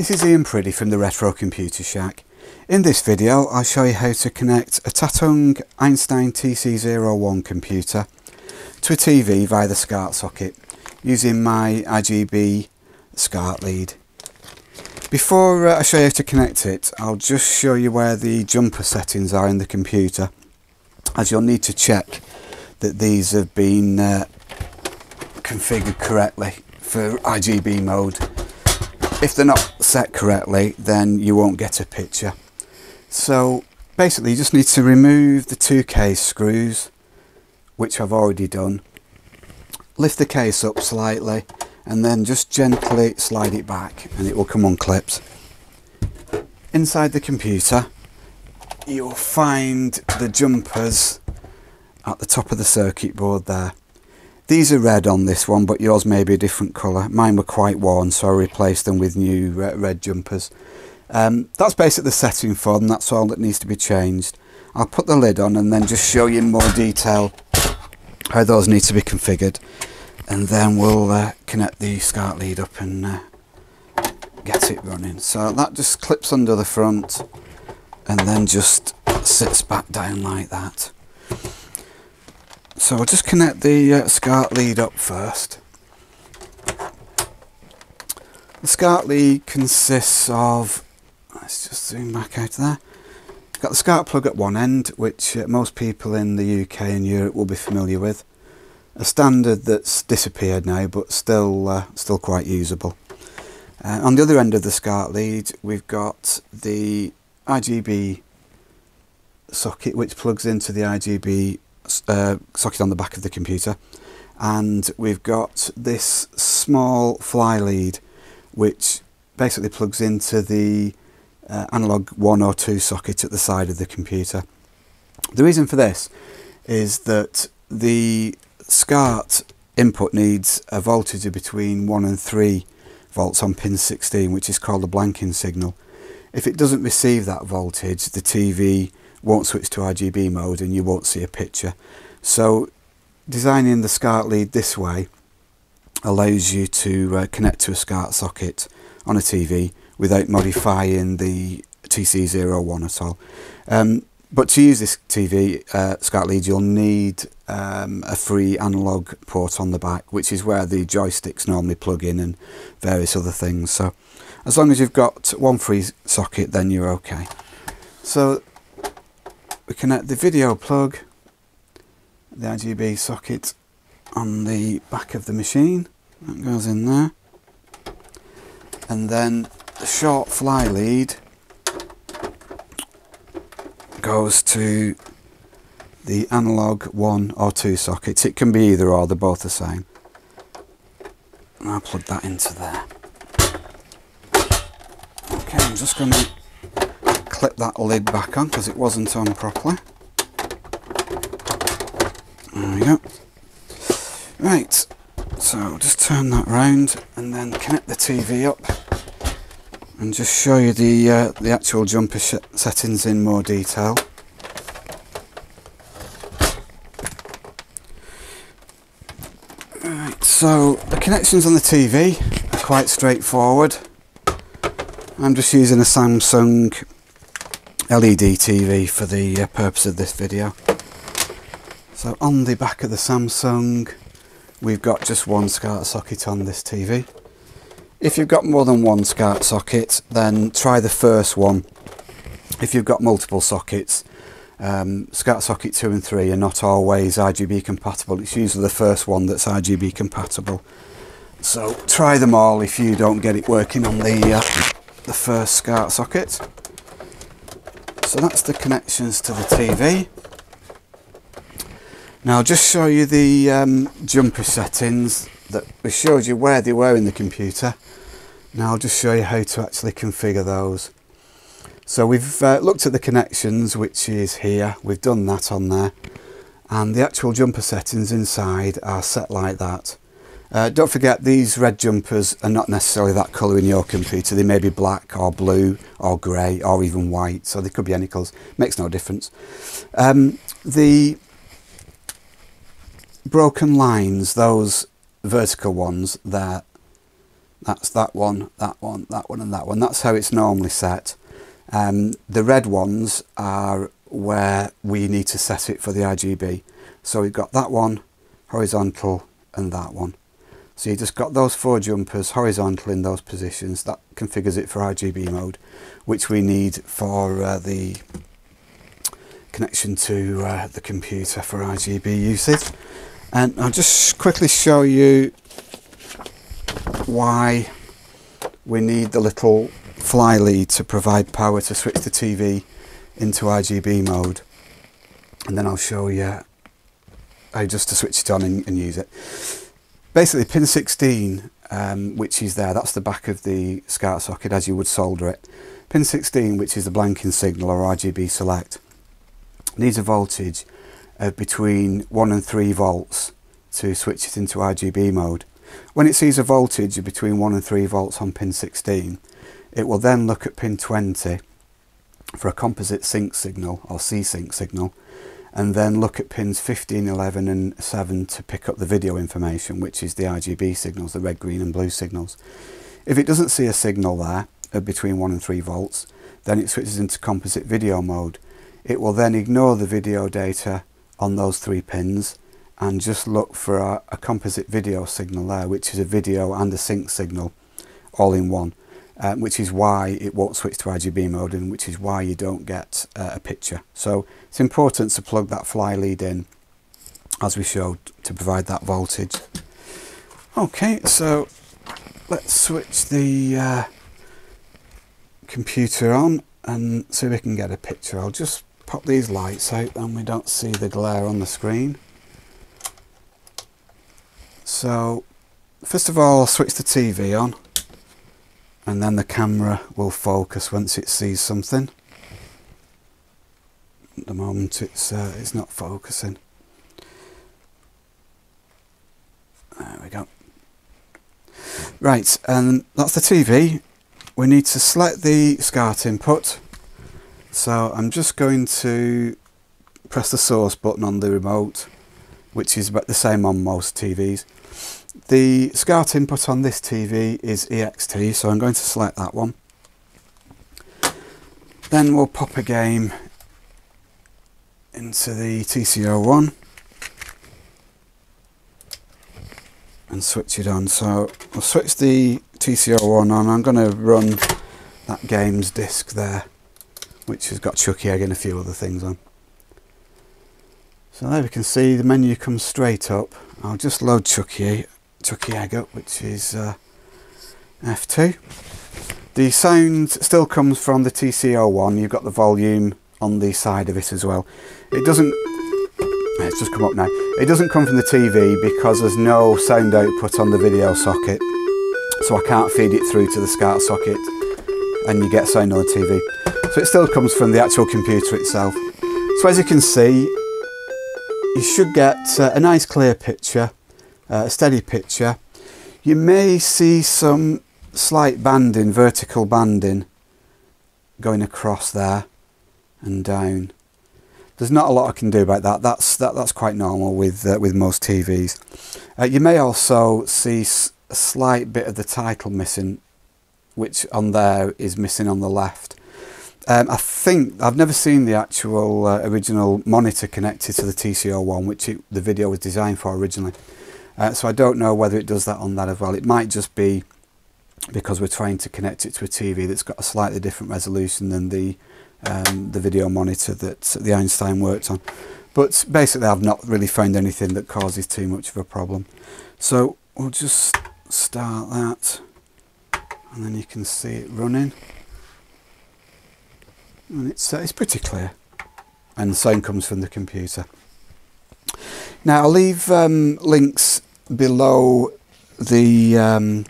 This is Ian Priddy from the Retro Computer Shack. In this video I'll show you how to connect a Tatung Einstein TC01 computer to a TV via the Scart socket using my RGB Scart lead. Before I show you how to connect it, I'll just show you where the jumper settings are in the computer, as you'll need to check that these have been configured correctly for RGB mode. If they're not set correctly, then you won't get a picture. So basically you just need to remove the two case screws, which I've already done. Lift the case up slightly and then just gently slide it back and it will come unclipped. Inside the computer you'll find the jumpers at the top of the circuit board there. These are red on this one, but yours may be a different colour. Mine were quite worn, so I replaced them with new red jumpers. That's basically the setting for them, that's all that needs to be changed. I'll put the lid on and then just show you in more detail how those need to be configured. And then we'll connect the Scart lead up and get it running. So that just clips under the front and then just sits back down like that. So I'll just connect the Scart lead up first. The Scart lead consists of, let's just zoom back out there. Got the Scart plug at one end, which most people in the UK and Europe will be familiar with. A standard that's disappeared now, but still quite usable. On the other end of the Scart lead, we've got the RGB socket, which plugs into the RGB socket on the back of the computer, and we've got this small fly lead which basically plugs into the analog 1 or 2 socket at the side of the computer. The reason for this is that the Scart input needs a voltage of between 1 and 3 volts on pin 16, which is called a blanking signal. If it doesn't receive that voltage, the TV won't switch to RGB mode and you won't see a picture. So designing the Scart lead this way allows you to connect to a Scart socket on a TV without modifying the TC01 at all. But to use this TV Scart lead, you'll need a free analog port on the back, which is where the joysticks normally plug in and various other things. So as long as you've got one free socket, then you're okay. So we connect the video plug, the RGB socket on the back of the machine, that goes in there, and then the short fly lead goes to the analog 1 or 2 sockets. It can be either or, they're both the same. And I'll plug that into there. Okay, I'm just going to clip that lid back on because it wasn't on properly. There we go. Right, so just turn that round and then connect the TV up and just show you the actual jumper settings in more detail. Right, so the connections on the TV are quite straightforward. I'm just using a Samsung LED TV for the purpose of this video. So on the back of the Samsung we've got just one Scart socket on this TV. If you've got more than one Scart socket, then try the first one. If you've got multiple sockets, Scart socket 2 and 3 are not always RGB compatible. It's usually the first one that's RGB compatible. So try them all if you don't get it working on the first Scart socket. So that's the connections to the TV. Now I'll just show you the jumper settings that we showed you where they were in the computer. Now I'll just show you how to actually configure those. So we've looked at the connections, which is here. We've done that on there, and the actual jumper settings inside are set like that. Don't forget, these red jumpers are not necessarily that colour in your computer. They may be black or blue or grey or even white, so they could be any colours. Makes no difference. The broken lines, those vertical ones, they're That's that one, that one, that one and that one. That's how it's normally set. The red ones are where we need to set it for the RGB. So we've got that one, horizontal, and that one. So you just got those 4 jumpers horizontal in those positions. That configures it for RGB mode, which we need for the connection to the computer for RGB usage. And I'll just quickly show you why we need the little fly lead to provide power to switch the TV into RGB mode, and then I'll show you how just to switch it on and use it. Basically pin 16, which is there, that's the back of the Scart socket as you would solder it. Pin 16, which is the blanking signal or RGB select, needs a voltage of between 1 and 3 volts to switch it into RGB mode. When it sees a voltage of between 1 and 3 volts on pin 16, it will then look at pin 20 for a composite sync signal or C-sync signal, and then look at pins 15, 11 and 7 to pick up the video information, which is the RGB signals, the red, green and blue signals. If it doesn't see a signal there of between 1 and 3 volts, then it switches into composite video mode. It will then ignore the video data on those 3 pins and just look for a composite video signal there, which is a video and a sync signal all in one, which is why it won't switch to RGB mode, and which is why you don't get a picture. So it's important to plug that fly lead in as we showed to provide that voltage. Okay, so let's switch the computer on and see if we can get a picture. I'll just pop these lights out and we don't see the glare on the screen. So first of all, I'll switch the TV on, and then the camera will focus once it sees something. At the moment it's not focusing. There we go. Right, and that's the TV. We need to select the Scart input. So I'm just going to press the source button on the remote, which is about the same on most TVs. The Scart input on this TV is EXT, so I'm going to select that one. Then we'll pop a game into the TC01 and switch it on. So I'll switch the TC01 on. I'm going to run that games disc there, which has got Chucky Egg and a few other things on. So there we can see the menu comes straight up. I'll just load Chucky Egg up, which is F2. The sound still comes from the TC01. You've got the volume on the side of it as well. It doesn't, it's just come up now. It doesn't come from the TV because there's no sound output on the video socket. So I can't feed it through to the Scart socket and you get sound on the TV. So it still comes from the actual computer itself. So as you can see, you should get a nice clear picture, a steady picture. You may see some slight banding, vertical banding going across there and down. There's not a lot I can do about that. That's quite normal with most TVs. You may also see a slight bit of the title missing, which on there is missing on the left. I think I've never seen the actual original monitor connected to the TC01, which the video was designed for originally. So I don't know whether it does that on that as well. It might just be because we're trying to connect it to a TV that's got a slightly different resolution than the video monitor that the Einstein worked on. But basically I've not really found anything that causes too much of a problem. So we'll just start that, and then you can see it running. And it's pretty clear, and the sound comes from the computer. Now I'll leave links below the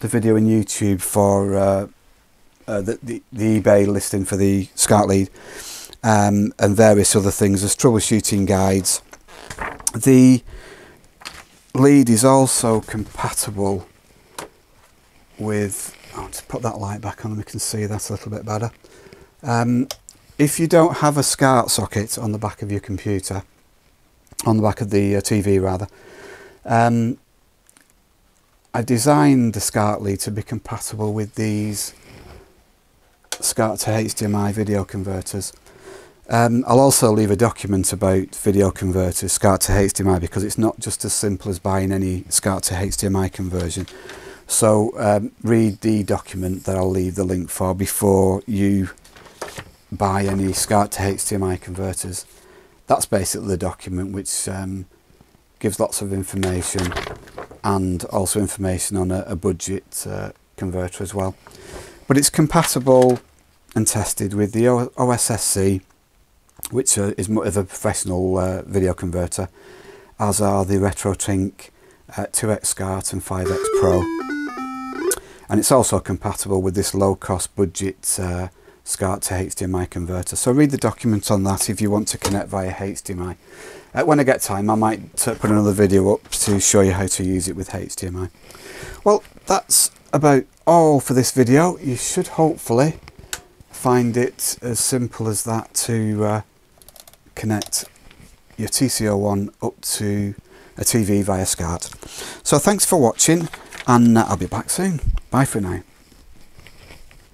video in YouTube for the eBay listing for the Scart lead and various other things. There's troubleshooting guides. The lead is also compatible with, I'll just put that light back on and we can see that a little bit better. If you don't have a Scart socket on the back of your computer, on the back of the TV rather, I designed the Scart lead to be compatible with these Scart to HDMI video converters. I'll also leave a document about video converters, Scart to HDMI, because it's not just as simple as buying any Scart to HDMI conversion. So read the document that I'll leave the link for before you buy any Scart to HDMI converters. That's basically the document which gives lots of information, and also information on a budget converter as well. But it's compatible and tested with the OSSC, which is more of a professional video converter, as are the RetroTink 2X Scart and 5X Pro. And it's also compatible with this low-cost budget Scart to HDMI converter. So read the document on that if you want to connect via HDMI. When I get time, I might put another video up to show you how to use it with HDMI. Well, that's about all for this video. You should hopefully find it as simple as that to connect your TC01 up to a TV via Scart. So thanks for watching, and I'll be back soon. Bye for now.